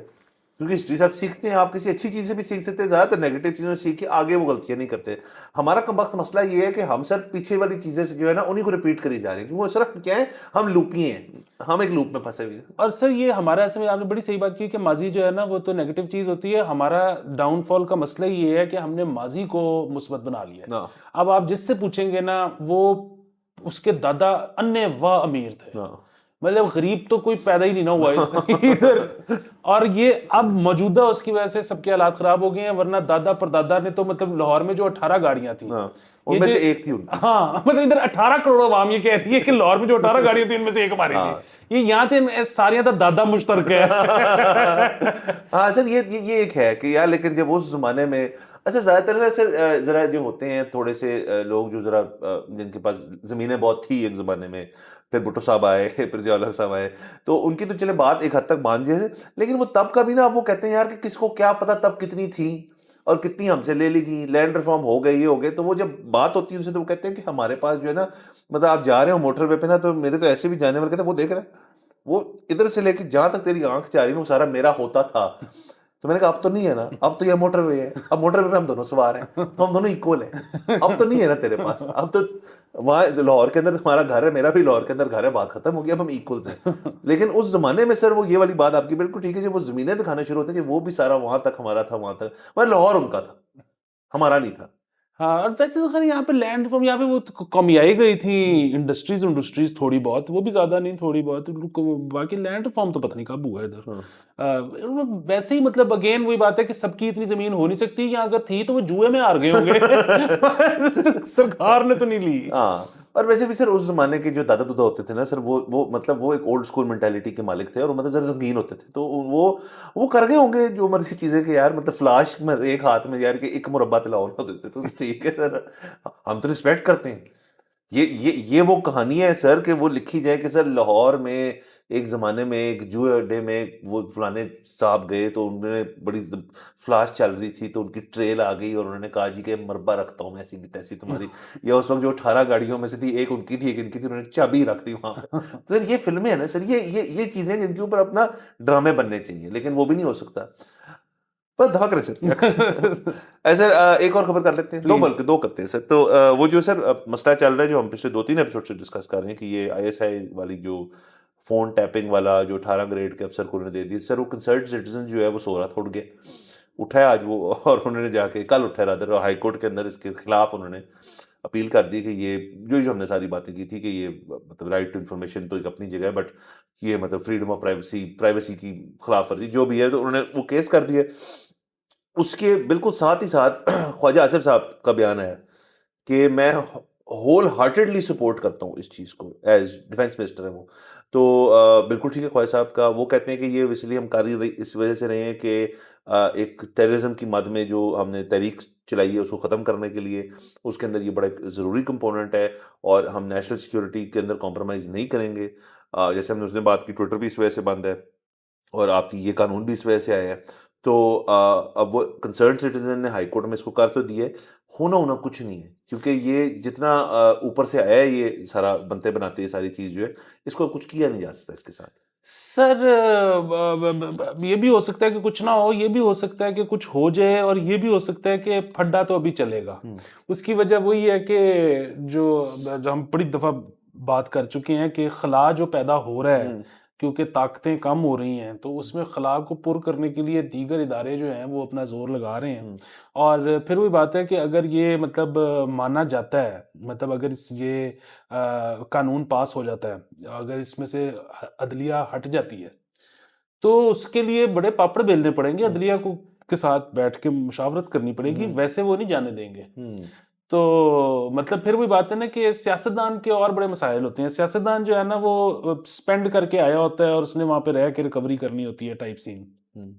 क्योंकि हिस्ट्री से आप सीखते हैं, आप किसी अच्छी चीज़ से भी सीख सकते हैं, ज़्यादातर नेगेटिव चीज़ों से सीख के आगे वो गलतियां नहीं करते। हमारा कमबख्त मसला ये है कि हम सर पीछे वाली चीज़ें से जो है ना, उन्हीं को रिपीट करी जा रहे हैं, क्योंकि वो सर क्या है, हम लूपिए हैं, हम एक लूप में फंसे हुए हैं। और सर ये हमारा, ऐसे में आपने बड़ी सही बात की कि माजी जो है ना वो तो नेगेटिव चीज होती है। हमारा डाउनफॉल का मसला ये है कि हमने माजी को मुस्बत बना लिया है। हाँ अब आप जिससे पूछेंगे ना, वो उसके दादा अन्य व अमीर थे, हाँ मतलब गरीब तो कोई पैदा ही नहीं ना हुआ इधर। और ये अब मौजूदा उसकी वजह से सबके हालात खराब हो गए हैं, वरना दादा परदादा ने तो, मतलब लाहौर में जो 18 गाड़ियां थी, हाँ, ये उनमें जो, से एक थी उनकी। हाँ मतलब इधर 18 करोड़ आवाम ये कह रही है कि लाहौर में जो 18 गाड़ियां थी उनमें से एक हमारी हाँ। थी। ये यहाँ थे सारियां तो दादा मुश्तरक है। हाँ सर, ये एक है कि यार, लेकिन जब उस जमाने में अच्छा ज्यादातर ना सर जरा जो होते हैं थोड़े से लोग जो जरा जिनके पास जमीनें बहुत थी एक जमाने में, फिर भुट्टो साहब आए, फिर जिया उल हक साहब आए, तो उनकी तो चले बात एक हद तक मान जैसे, लेकिन वो तब का भी ना, वो कहते हैं यार कि किसको क्या पता तब कितनी थी और कितनी हमसे ले ली गई, लैंड रिफॉर्म हो गए, ये हो गए। तो वो जब बात होती है उनसे, तो वो कहते हैं कि हमारे पास जो है ना, मतलब आप जा रहे हो मोटरवे पे ना, तो मेरे तो ऐसे भी जाने वाले कहते हैं, वो देख रहे हैं, वो इधर से लेके जहां तक तेरी आंख जा रही है वो सारा मेरा होता था। तो मैंने कहा अब तो नहीं है ना, अब तो यह मोटरवे है, अब मोटरवे पे हम दोनों सवार हैं, तो हम दोनों इक्वल हैं। अब तो नहीं है ना तेरे पास, अब तो वहां लाहौर के अंदर तुम्हारा घर है, मेरा भी लाहौर के अंदर घर है, बात खत्म हो गई, अब हम इक्वल हैं। लेकिन उस जमाने में सर वो ये वाली बात आपकी बिल्कुल ठीक है, जब वो जमीनें दिखाना शुरू होते हैं कि वो भी सारा वहां तक हमारा था, वहां तक, वह लाहौर उनका था, हमारा नहीं था। हाँ, और वैसे तो खैर यहाँ पे लैंड रिफॉर्म, यहाँ पे वो तो कमी आई गई थी, इंडस्ट्रीज इंडस्ट्रीज थोड़ी बहुत, वो भी ज्यादा नहीं, थोड़ी बहुत। बाकी लैंड रिफॉर्म तो पता नहीं कब हुआ है इधर। हाँ। वैसे ही मतलब अगेन वही बात है कि सबकी इतनी जमीन हो नहीं सकती, यहाँ अगर थी तो वो जुए में हार गए होंगे। सरकार ने तो नहीं ली। हाँ, और वैसे भी सर उस जमाने के जो दादा दुदा होते थे ना सर, वो मतलब वो एक ओल्ड स्कूल मेंटालिटी के मालिक थे, और मतलब जरा रंगीन होते थे, तो वो कर गए होंगे जो मर्जी चीजें कि यार, मतलब फ्लाश में एक हाथ में यार कि एक मुरब्बा तलाओ ना देते, तो ठीक है सर, हम तो रिस्पेक्ट करते हैं। ये वो कहानी है सर कि वो लिखी जाए कि सर लाहौर में एक जमाने में एक जुए अड्डे में वो फलाने साहब गए, तो उन्होंने बड़ी फ्लाश चल रही थी, तो उनकी ट्रेल आ गई और उन्होंने कहा जी कि मरबा रखता हूँ मैं ऐसी की तैसी तुम्हारी। या उस वक्त जो 18 गाड़ियों में से थी, एक उनकी थी, एक इनकी थी, उन्होंने चाबी रख दी वहां पे। तो सर ये फिल्में है ना सर, ये चीजें जिनके ऊपर अपना ड्रामे बनने चाहिए, लेकिन वो भी नहीं हो सकता। पर दफा करें सर, क्या करें? सर एक और खबर कर लेते हैं, दो प्लीज। बल्कि दो करते हैं सर। तो वो जो सर मसला चल रहा है, जो हम पिछले 2-3 एपिसोड से डिस्कस कर रहे हैं, कि ये आईएसआई वाली जो फोन टैपिंग वाला जो 18 ग्रेड के अफसर को उन्होंने दे दी सर, वो कंसर्न सिटीजन जो है वो 16 था, उठ गया। उठाया आज वो, और उन्होंने जाके कल उठाया रादर हाई कोर्ट के अंदर इसके खिलाफ उन्होंने अपील कर दी कि ये जो हमने सारी बातें की थी कि ये मतलब राइट टू इन्फॉर्मेशन तो एक अपनी जगह है, बट ये मतलब फ्रीडम ऑफ प्राइवेसी की खिलाफ वर्जी जो भी है, तो उन्होंने वो केस कर दिया। उसके बिल्कुल साथ ही साथ ख्वाजा आसिफ साहब का बयान आया कि मैं होल हार्टेडली सपोर्ट करता हूँ इस चीज़ को, एज डिफेंस मिनिस्टर है वो। तो बिल्कुल ठीक है ख्वाजा साहब का, वो कहते हैं कि ये इसलिए हम कर रही इस वजह से रहे हैं कि एक टेररिज्म की मद में जो हमने तहरीक चलाई है उसको ख़त्म करने के लिए, उसके अंदर ये बड़ा एक ज़रूरी कंपोनेंट है, और हम नेशनल सिक्योरिटी के अंदर कॉम्प्रोमाइज़ नहीं करेंगे। जैसे हमने उसने बात की, ट्विटर भी इस वजह से बंद है, और आपकी ये कानून भी इस वजह से आया है। तो अब वो कंसर्न सिटीजन ने हाई कोर्ट में इसको कर तो दिया है, होना होना कुछ नहीं है, क्योंकि ये जितना ऊपर से आया है, ये सारा बनते बनाते ये सारी चीज़ जो है, इसको कुछ किया नहीं जा सकता इसके साथ। सर ये भी हो सकता है कि कुछ ना हो, ये भी हो सकता है कि कुछ हो जाए, और ये भी हो सकता है कि फड्डा तो अभी चलेगा। उसकी वजह वही है कि जो हम बड़ी दफा बात कर चुके हैं कि खला जो पैदा हो रहा है, क्योंकि ताकतें कम हो रही हैं, तो उसमें खला को पुर करने के लिए दीगर इदारे जो हैं वो अपना जोर लगा रहे हैं। और फिर वही बात है कि अगर ये मतलब माना जाता है, मतलब अगर ये कानून पास हो जाता है, अगर इसमें से अदलिया हट जाती है, तो उसके लिए बड़े पापड़ बेलने पड़ेंगे, अदलिया को के साथ बैठ के मुशावरत करनी पड़ेगी, वैसे वो नहीं जाने देंगे। तो मतलब फिर वही बात है ना कि सियासतदान के और बड़े मसाइल होते हैं। सियासतदान जो है ना वो स्पेंड करके आया होता है और उसने वहां पे रह के रिकवरी करनी होती है, टाइप सीन।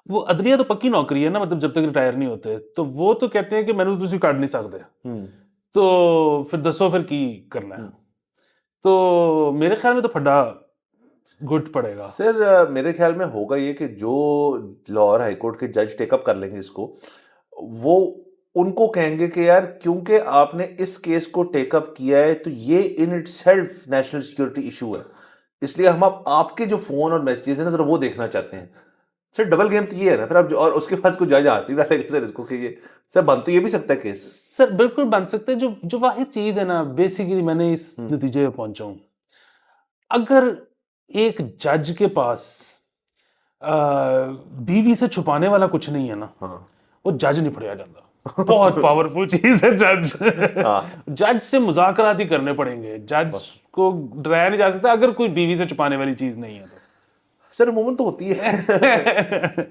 वो अदलिया तो पक्की नौकरी है ना, मतलब जब तक रिटायर नहीं होते, तो वो तो कहते हैं कि मैंने तो काट नहीं सकते, तो फिर दसो फिर की करना है। तो मेरे ख्याल में तो फड्डा गुट पड़ेगा। सर मेरे ख्याल में होगा ये कि जो लाहौर हाईकोर्ट के जज टेकअप कर लेंगे इसको, वो उनको कहेंगे कि यार क्योंकि आपने इस केस को टेकअप किया है, तो ये in itself national security issue है, इसलिए हम अब आपके जो फोन और मैसेजेस हैं ना, जरा वो देखना चाहते हैं। सर डबल गेम तो ये है ना फिर अब, और उसके पास कोई जज हाथ नहीं डालेगा सर इसको कि ये सर बन तो ये भी सकता है केस। सर बिल्कुल बन सकते हैं। जो वाहिद चीज है ना, बेसिकली मैंने इस नतीजे पे पहुंचा हूं, अगर एक जज के पास बीवी से छुपाने वाला कुछ नहीं है ना, वो जज नहीं पढ़िया जाता। बहुत पावरफुल चीज है जज। जज से मुज़ाकरात ही करने पड़ेंगे, जज को डराया नहीं जा सकता अगर कोई बीवी से छुपाने वाली चीज नहीं है तो। सर अमूमन तो होती है।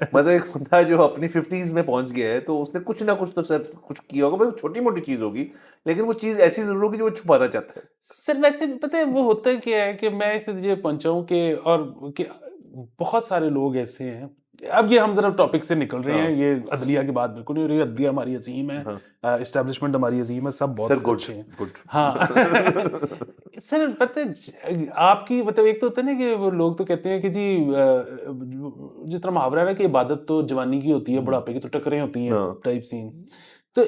मतलब एक बंदा जो अपनी 50s में पहुंच गया है, तो उसने कुछ ना कुछ तो सर कुछ किया होगा, बस छोटी मोटी चीज होगी, लेकिन वो चीज ऐसी जरूर होगी जो वो छुपाना चाहता है। सर वैसे पता है वो होता क्या है कि मैं इस नतीजे पे पहुंचा हूं कि, और कि बहुत सारे लोग ऐसे हैं, अब ये हम जरा टॉपिक से निकल रहे हैं, ये अदलिया की बात बिल्कुल नहीं हो रही है, अदलिया हमारी अजीम है, एस्टेब्लिशमेंट हमारी अजीम है, सब बहुत सर अच्छे हैं। गुड। हाँ। सर पता है आपकी मतलब एक तो होता है ना कि वो लोग तो कहते हैं कि जी जिस तरह मुहावरा है ना कि इबादत तो जवानी की होती है, बुढ़ापे की तो टकरें होती हैं, टाइप सीन। तो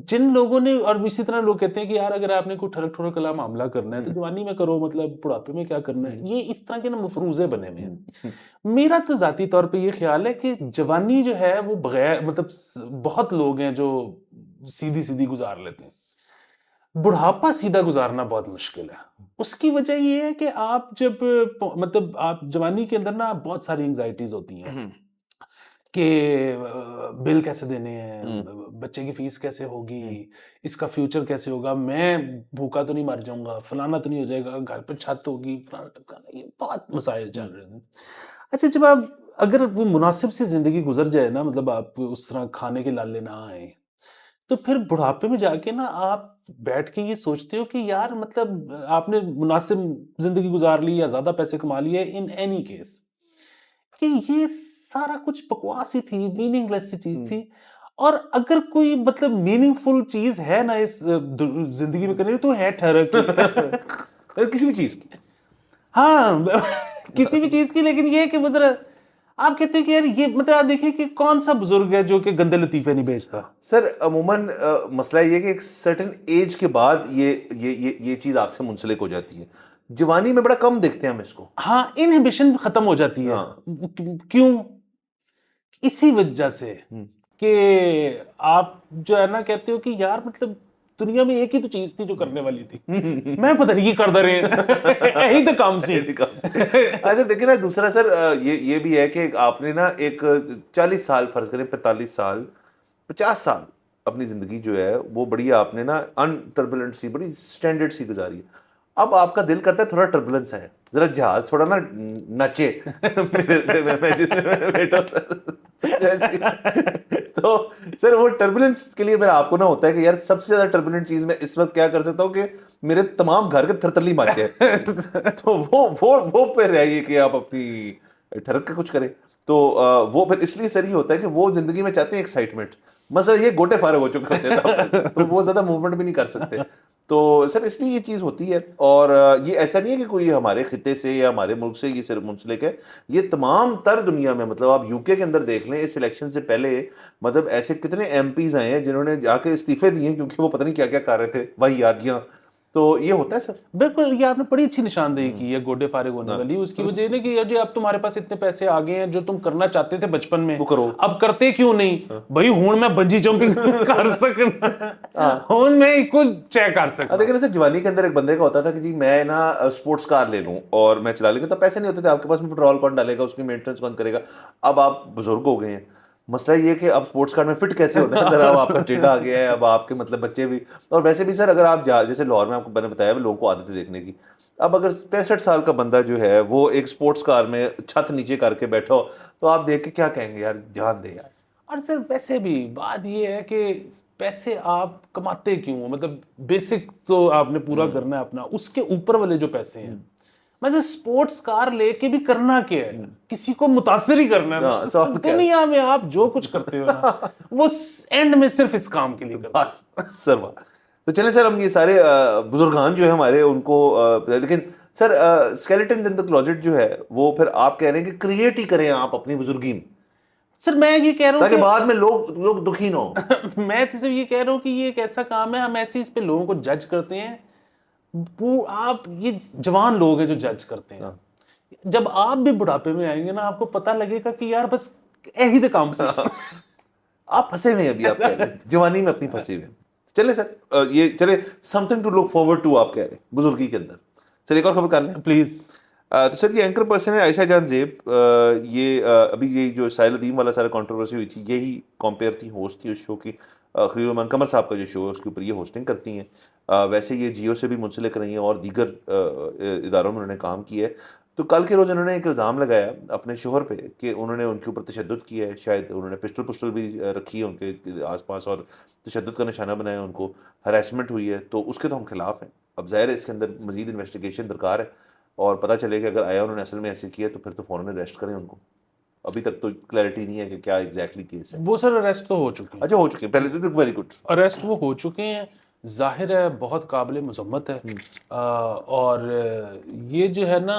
जिन लोगों ने, और इसी तरह लोग कहते हैं कि यार अगर आपने कोई ठरक ठुरक वाला मामला करना है तो जवानी में करो, मतलब बुढ़ापे में क्या करना है। ये इस तरह के ना मफरूजे बने हुए हैं। मेरा तो जाती तौर पे ये ख्याल है कि जवानी जो है वो बगैर मतलब बहुत लोग हैं जो सीधी सीधी गुजार लेते हैं, बुढ़ापा सीधा गुजारना बहुत मुश्किल है। उसकी वजह ये है कि आप जब मतलब आप जवानी के अंदर ना बहुत सारी एंजाइटीज होती हैं कि बिल कैसे देने हैं, बच्चे की फीस कैसे होगी, इसका फ्यूचर कैसे होगा, मैं भूखा तो नहीं मर जाऊंगा, फलाना तो नहीं हो जाएगा, घर पे छत होगी, फलाना टपकाना, ये बहुत मसाइल चल रहे हैं। अच्छा जब आप अगर वो मुनासिब सी जिंदगी गुजर जाए ना, मतलब आप उस तरह खाने के लाले ना आए, तो फिर बुढ़ापे में जाके ना आप बैठ के ये सोचते हो कि यार मतलब आपने मुनासिब जिंदगी गुजार ली या ज्यादा पैसे कमा लिए, इन एनी केस कि ये सारा कुछ बकवास ही थी, मीनिंगलेस सी चीज थी। और अगर कोई मतलब मीनिंगफुल चीज है ना इस जिंदगी में करने की, तो है ठहर किसी भी चीज की। हाँ। किसी भी चीज की, लेकिन ये कि मतलब आप कहते हैं कि यार ये मतलब आप देखिए कि कौन सा बुजुर्ग है जो कि गंदे लतीफे नहीं बेचता। सर अमूमन मसला ये है कि एक सर्टेन एज के बाद ये चीज आपसे मुंसलिक हो जाती है। जवानी में बड़ा कम देखते हैं हम इसको। हाँ, इनहिबिशन खत्म हो जाती है। क्यों? इसी वजह से कि आप जो है ना कहते हो कि यार मतलब दुनिया में एक ही तो चीज थी जो करने वाली थी, मैं पता नहीं की कर दे रहे हैं यही तो काम सी। अच्छा देखिए ना, दूसरा सर ये भी है कि आपने ना एक 40 साल, फर्ज करें 45 साल, 50 साल अपनी जिंदगी जो है वो बढ़िया आपने ना अनटर्बुलेंट सी, बड़ी स्टैंडर्ड सी गुजारी है। अब आपका दिल करता है थोड़ा टर्बुलेंस है, जरा जहाज थोड़ा ना नचे मैं जिसमें मैं बैठा तो सर वो टर्बुलेंस के लिए मेरा आपको ना होता है कि यार सबसे ज्यादा टर्बुलेंट चीज मैं इस वक्त क्या कर सकता हूँ कि मेरे तमाम घर के थरथली मच जाए तो वो पे रहिए कि आप अपनी ठहर के कुछ करें। तो वो फिर इसलिए सर ही होता है कि वो जिंदगी में चाहते हैं एक्साइटमेंट, मसला ये गोटे फारग हो चुके होते हैं तो वो ज्यादा मूवमेंट भी नहीं कर सकते। तो सर इसलिए ये चीज होती है। और ये ऐसा नहीं है कि कोई हमारे खिते से या हमारे मुल्क से ये सिर्फ मुंसलिक है, ये तमाम तर दुनिया में, मतलब आप यूके के अंदर देख लें, इस इलेक्शन से पहले मतलब ऐसे कितने एमपीज आए हैं जिन्होंने जाके इस्तीफे दिए क्योंकि वो पता नहीं क्या क्या कर रहे थे, वही यादियां। तो ये होता है सर। बिल्कुल, ये आपने बड़ी अच्छी निशानदेही की है गोडे फारिग होने वाली। उसकी वजह नहीं कि जी अब तुम्हारे पास इतने पैसे आ गए हैं, जो तुम करना चाहते थे बचपन में वो करो, अब करते क्यों नहीं? भाई हुण मैं बंजी जंपिंग कर सकना, हुण मैं कुछ चेक कर सकता। देखिए जैसे जवानी के अंदर एक बंदे का होता था कि जी मैं ना स्पोर्ट्स कार ले लूं और मैं चला लेंगे, तो पैसे नहीं होते थे आपके पास में, पेट्रोल कौन डालेगा, उसकी मेंटेनेंस कौन करेगा। अब आप बुजुर्ग हो गए हैं, मसला ये कि अब स्पोर्ट्स कार में फिट कैसे होना है, अंदर अब आपका डेटा आ गया है, अब आपके मतलब बच्चे भी। और वैसे भी सर अगर आप जैसे लाहौर में आपको मैंने बताया लोगों को आदत है देखने की, अब अगर 65 साल का बंदा जो है वो एक स्पोर्ट्स कार में छत नीचे करके बैठा हो, तो आप देख के क्या कहेंगे, यार जान दे यार। और सर वैसे भी बात ये है कि पैसे आप कमाते क्यों हो? मतलब बेसिक तो आपने पूरा करना है अपना, उसके ऊपर वाले जो पैसे हैं, मतलब स्पोर्ट्स कार लेके भी करना क्या है? किसी को मुतासिर ही करना है ना। सवाल क्या है? दुनिया में आप जो कुछ करते हो ना वो एंड में सिर्फ इस काम के लिए करते हो। बस सर बात। तो चलें सर, हम ये सारे बुजुर्गान जो है हमारे उनको लेकिन sir skeletons in the closet जो है वो फिर आप कह रहे हैं कि क्रिएट ही करें आप अपनी बुजुर्गी में, सर मैं ये कह रहा हूँ ताकि बाद में लोग दुखी ना हो। मैं तो सिर्फ ये कह रहा हूँ कि ये एक ऐसा काम है, हम ऐसे इस पे लोगों को जज करते हैं। वो आप ये जवान लोग हैं जो जज करते हैं, जब आप भी बुढ़ापे में आएंगे ना आपको पता लगेगा कि यार बस यही तो काम से आप फंसे हुए हैं अभी, आप कह रहे हैं जवानी में अपनी फंसे हुए हैं। चले सर ये चले something to look forward to, आप कह रहे हैं बुजुर्गी के अंदर। सर एक और खबर कर लें प्लीज। तो सर ये एंकर पर्सन है आयशा जान ज़ेब, ये अभी ये जो साहिल अदीम वाला सारा कंट्रोवर्सी हुई थी, यही कॉम्पेयर थी, होस्ट थी उस शो की। खलील रहमान कमर साहब का जो शो है उसके ऊपर ये होस्टिंग करती हैं। वैसे ये जियो से भी मुंसलिक रही हैं और दीगर इदारों में उन्होंने काम किया है। तो कल के रोज़ उन्होंने एक इल्ज़ाम लगाया अपने शोहर पे कि उन्होंने उनके ऊपर तशद्दुद किया है, शायद उन्होंने पिस्टल पुस्टल भी रखी है उनके आसपास और तशद्दुद का निशाना बनाया, उनको हरासमेंट हुई है। तो उसके तो हम खिलाफ हैं। अब ज़ाहिर है इसके अंदर मजीद इन्वेस्टिगेशन दरकार है और पता चले कि अगर आया उन्होंने असल में ऐसे किया तो फिर तो फ़ौरन अरेस्ट करें उनको। अभी तक तो क्लैरिटी नहीं है कि क्या एग्जैक्टली केस है। वो सर अरेस्ट तो हो चुके हैं। अच्छा हो चुके हैं, पहले तो वेरी गुड। अरेस्ट वो हो चुके हैं, जाहिर है बहुत काबिल मजम्मत है। और ये जो है ना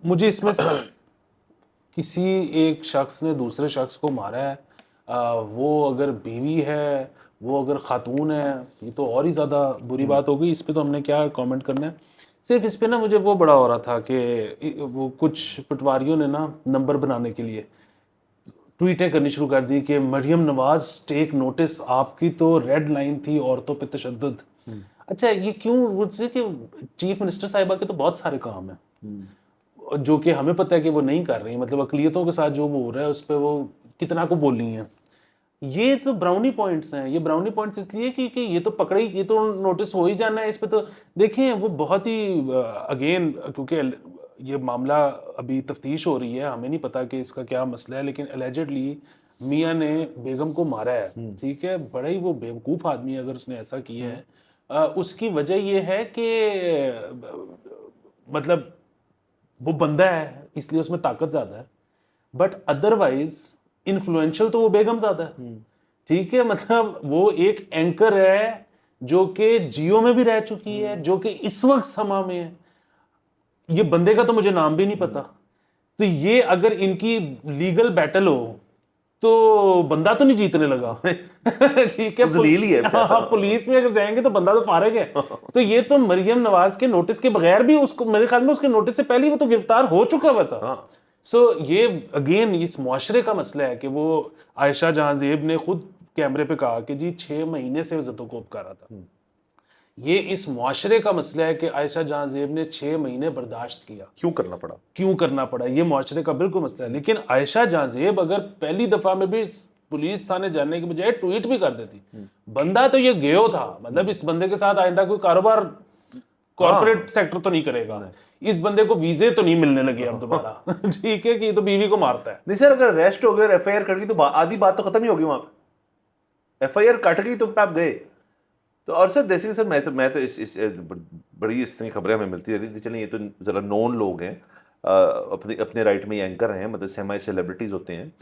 मुझे इसमें किसी एक शख्स ने दूसरे शख्स को मारा है, वो अगर बीवी है, वो अगर खातून है, ये तो और ही ज़्यादा बुरी बात हो गई। इस पे तो हमने क्या कमेंट करना है। सिर्फ इस पे ना मुझे वो बड़ा हो रहा था कि वो कुछ पटवारियों ने ना नंबर बनाने के लिए ट्वीटें करनी शुरू कर दी कि मरियम नवाज टेक नोटिस, आपकी तो रेड लाइन थी औरतों पे तशद्दुद। अच्छा ये क्यों? मुझसे कि चीफ मिनिस्टर साहिबा के तो बहुत सारे काम हैं जो कि हमें पता है कि वो नहीं कर रही, मतलब अकलियतों के साथ जो वो हो रहा है उस पर वो कितना को बोल रही हैं। ये तो ब्राउनी पॉइंट्स हैं। ये ब्राउनी पॉइंट्स इसलिए कि ये तो पकड़े, ये तो नोटिस हो ही जाना है इस पे। तो देखें वो बहुत ही अगेन, क्योंकि ये मामला अभी तफ्तीश हो रही है, हमें नहीं पता कि इसका क्या मसला है, लेकिन एलिजेडली मियाँ ने बेगम को मारा है। ठीक है, बड़ा ही वो बेवकूफ़ आदमी है अगर उसने ऐसा किया है। उसकी वजह ये है कि मतलब वो बंदा है इसलिए उसमें ताकत ज़्यादा है, बट अदरवाइज इन्फ्लुएंशियल तो वो बेगम ज़्यादा है। ठीक है, मतलब वो एक एंकर है जो कि जियो में भी रह चुकी है, जो कि इस वक्त समा में है। ये बंदे का तो मुझे नाम भी नहीं पता। तो ये अगर इनकी लीगल बैटल हो तो बंदा तो नहीं जीतने लगा। ठीक है, जलील ही है। हाँ, पुलिस में अगर जाएंगे तो बंदा तो फारिग है। तो ये तो मरियम नवाज के नोटिस के बगैर भी, उसको मेरे ख्याल में उसके नोटिस से पहले वो तो गिरफ्तार हो चुका हुआ था। सो ये अगेन इस मुआशरे का मसला है कि वो आयशा जहां ज़ेब ने खुद कैमरे पे कहा कि जी 6 महीने से ज़दोकोप कर रहा था। ये इस मुआशरे का मसला है कि आयशा जहां ज़ेब ने 6 महीने बर्दाश्त किया। क्यों करना पड़ा? क्यों करना पड़ा, ये मुआशरे का बिल्कुल मसला है। लेकिन आयशा जहां ज़ेब अगर पहली दफा में भी पुलिस थाने जाने के बजाय ट्वीट भी कर देती, बंदा तो ये गयो था, मतलब इस बंदे के साथ आइंदा कोई कारोबार कॉर्पोरेट सेक्टर तो नहीं करेगा, इस बंदे को वीजे तो नहीं मिलने लगे अब दोबारा। ठीक है कि ये तो बीवी को मारता है। नहीं सर, अगर अरेस्ट हो गए और एफआईआर कट गई तो आधी बात तो खत्म ही होगी वहां पे। एफआईआर कट गई तो आप गए। तो और सर जैसे सर मैं तो इस बड़ी इस तरह खबरें हमें मिलती रहती थी। चलिए ये तो जरा नोन लोग हैं, अपने अपने राइट में एंकर हैं, मतलब सेमी सेलिब्रिटीज होते हैं।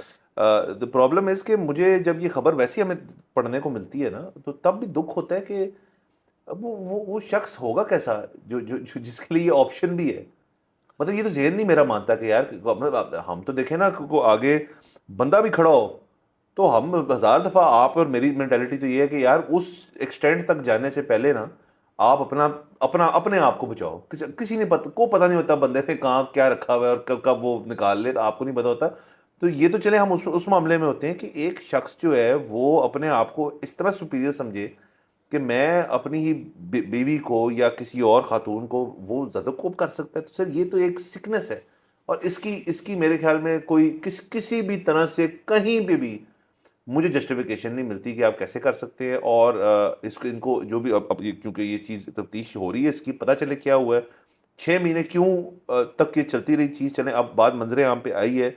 द प्रॉब्लम इज कि मुझे जब ये खबर वैसी हमें पढ़ने को मिलती है ना, तो तब भी दुख होता है कि अब वो शख्स होगा कैसा जो जिसके लिए ये ऑप्शन भी है। मतलब ये तो ज़हन नहीं मेरा मानता कि यार हम तो देखें ना को आगे बंदा भी खड़ा हो तो हम 1000 दफ़ा, आप और मेरी मेंटालिटी तो ये है कि यार उस एक्सटेंट तक जाने से पहले ना आप अपना अपना अपने आप को बचाओ। किसी ने पता नहीं होता बंदे ने कहाँ क्या रखा हुआ है और कब कब वो निकाल ले, तो आपको नहीं पता होता। तो ये तो चले हम उस मामले में होते हैं कि एक शख्स जो है वो अपने आप को इस तरह सुपीरियर समझे कि मैं अपनी ही बीवी को या किसी और खातून को वो ज़्यादा कोप कर सकता है। तो सर ये तो एक सिकनेस है, और इसकी इसकी मेरे ख्याल में कोई किसी भी तरह से कहीं पे भी मुझे जस्टिफिकेशन नहीं मिलती कि आप कैसे कर सकते हैं। और इसको इनको जो भी अब क्योंकि ये चीज़ तफ्तीश हो रही है, इसकी पता चले क्या हुआ है, 6 महीने क्यों तक ये चलती रही चीज़ चले। अब बात मंजरे आम पे आई है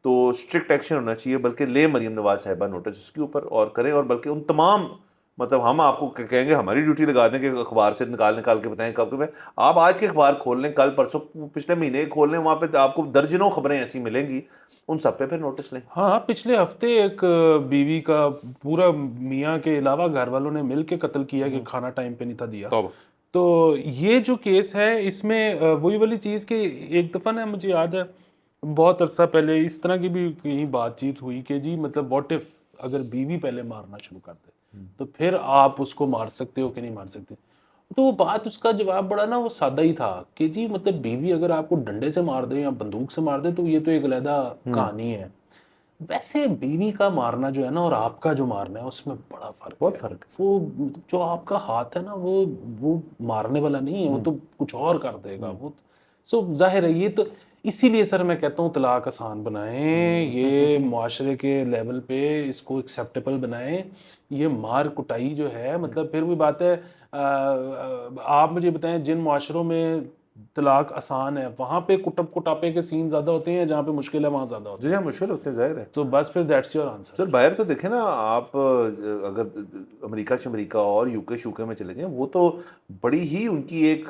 तो स्ट्रिक्ट एक्शन होना चाहिए, बल्कि ले मरीम नवाज साहिबा नोटिस उसके ऊपर और करें, और बल्कि उन तमाम, मतलब हम आपको कहेंगे हमारी ड्यूटी लगा दें कि अखबार से निकाल के बताएं कब कब। आप आज के अखबार खोल लें, कल परसों पिछले महीने खोल लें, वहाँ पे आपको दर्जनों खबरें ऐसी मिलेंगी, उन सब पे फिर नोटिस लें। हाँ, पिछले हफ्ते एक बीवी का पूरा मियाँ के अलावा घर वालों ने मिल के कत्ल किया कि खाना टाइम पे नहीं था दिया। तो ये जो केस है इसमें वही वाली चीज़ कि एक दफ़ा ना मुझे याद है बहुत अरसा पहले इस तरह की भी कहीं बातचीत हुई कि जी मतलब व्हाट इफ अगर बीवी पहले मारना शुरू कर दे तो फिर आप उसको मार सकते हो कि नहीं मार सकते। तो वो बात, उसका जवाब बड़ा ना वो सादा ही था कि जी मतलब बीवी अगर आपको डंडे से मार दे या बंदूक से मार दे तो ये तो एक अलहदा कहानी है। वैसे बीवी का मारना जो है ना और आपका जो मारना है उसमें बड़ा फर्क बहुत है। फर्क है। वो जो आपका हाथ है ना वो मारने वाला नहीं है, वो तो कुछ और कर देगा वो। सो जाहिर है ये तो इसीलिए सर मैं कहता हूँ तलाक आसान बनाएं, ये मुआशरे के लेवल पे इसको एक्सेप्टेबल बनाएं। ये मार कुटाई जो है मतलब फिर भी बात है आप मुझे बताएं जिन मुआशरों में तलाक आसान है वहां पे कुटब कुटापे के सीन ज्यादा होते हैं, जहाँ पे मुश्किल है वहां ज्यादा होते जी हैं। हाँ, मुश्किल होते हैं, जाहिर है। तो बस फिर दैट्स योर आंसर। सर बाहर तो देखें ना आप, अगर अमेरिका और यूके शूके में चले जाएं, वो तो बड़ी ही उनकी एक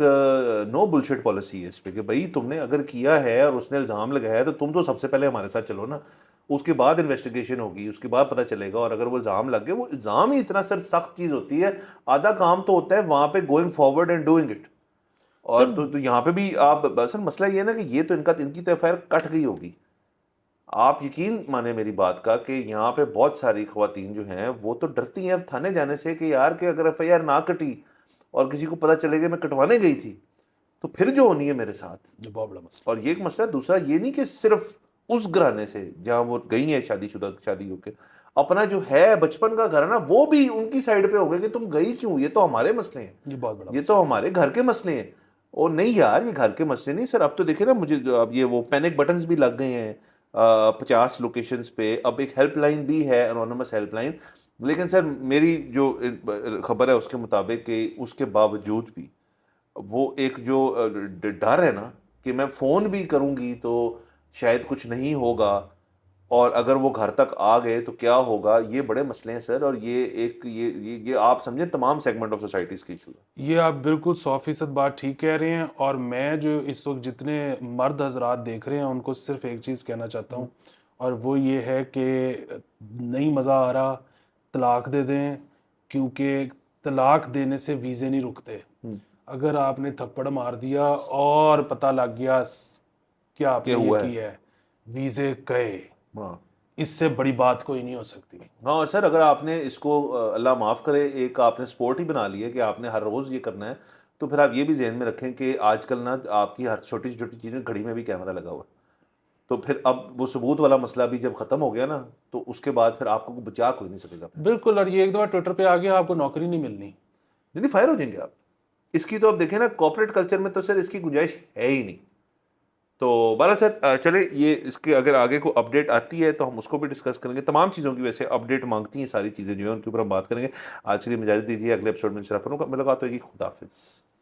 नो बुलशिट पॉलिसी है इस पे कि भाई तुमने अगर किया है और उसने इल्ज़ाम लगाया है तो तुम तो सबसे पहले हमारे साथ चलो ना, उसके बाद इन्वेस्टिगेशन होगी, उसके बाद पता चलेगा। और अगर वो इल्ज़ाम लग गए, वो इल्ज़ाम ही इतना सर सख्त चीज़ होती है, आधा काम तो होता है वहाँ पे going forward and doing it. और सर तो यहाँ पे भी आप सर मसला ये है ना कि ये तो इनकी तो एफआईआर कट गई होगी। आप यकीन माने मेरी बात का कि यहाँ पे बहुत सारी खवातीन जो हैं वो तो डरती हैं अब थाने जाने से कि यार कि अगर एफआईआर ना कटी और किसी को पता चलेगा मैं कटवाने गई थी तो फिर जो होनी है मेरे साथ। जो बहुत बड़ा मसला। और ये एक मसला है। दूसरा ये नहीं कि सिर्फ उस घराने से जहाँ वो गई हैं शादीशुदा शादी होके, अपना जो है बचपन का घर है ना वो भी उनकी साइड पे हो गया कि तुम गई क्यों, ये तो हमारे मसले हैं, ये बहुत बड़ा ये तो हमारे घर के मसले हैं। और नहीं यार, ये घर के मसले नहीं सर। अब तो देखिए ना, मुझे अब ये वो पैनिक बटन्स भी लग गए हैं 50 लोकेशंस पे। अब एक हेल्पलाइन भी है, एनोनिमस हेल्पलाइन। लेकिन सर मेरी जो खबर है उसके मुताबिक कि उसके बावजूद भी वो एक जो डर है ना कि मैं फ़ोन भी करूँगी तो शायद कुछ नहीं होगा, और अगर वो घर तक आ गए तो क्या होगा, ये बड़े मसले हैं सर। और ये एक ये आप समझें तमाम सेगमेंट ऑफ सोसाइटीज़ की इशू है। ये आप बिल्कुल 100% बात ठीक कह रहे हैं और मैं जो इस वक्त जितने मर्द हजरात देख रहे हैं उनको सिर्फ एक चीज़ कहना चाहता हूँ और वो ये है कि नहीं मज़ा आ रहा, तलाक दे दें, क्योंकि तलाक देने से वीज़े नहीं रुकते। अगर आपने थप्पड़ मार दिया और पता लग गया क्या क्या आपने ये हुआ है? किया है, वीज़े गए। हाँ इससे बड़ी बात कोई नहीं हो सकती। हाँ। और सर अगर आपने इसको अल्लाह माफ़ करे एक आपने स्पोर्ट ही बना लिया कि आपने हर रोज़ ये करना है, तो फिर आप ये भी जहन में रखें कि आजकल ना आपकी हर छोटी छोटी चीज़ में घड़ी में भी कैमरा लगा हुआ है। तो फिर अब वो सबूत वाला मसला भी जब ख़त्म हो गया ना, तो उसके बाद फिर आपको बचा कोई नहीं सकेगा फिर। बिल्कुल, और ये एक दफ़ा ट्विटर पे आ गया आपको नौकरी नहीं मिलनी। नहीं, फायर हो जाएंगे आप। इसकी तो अब देखें ना, कॉर्पोरेट कल्चर में तो सर इसकी गुंजाइश है ही नहीं। तो बहरहाल सर चले, ये इसके अगर आगे को अपडेट आती है तो हम उसको भी डिस्कस करेंगे। तमाम चीज़ों की वैसे अपडेट मांगती हैं सारी चीज़ें जो है, उनके ऊपर हम बात करेंगे। आज के लिए इजाज़त दीजिए, अगले एपिसोड में इंशाल्लाह फिर मुलाकात होगी। खुदा हाफिज़।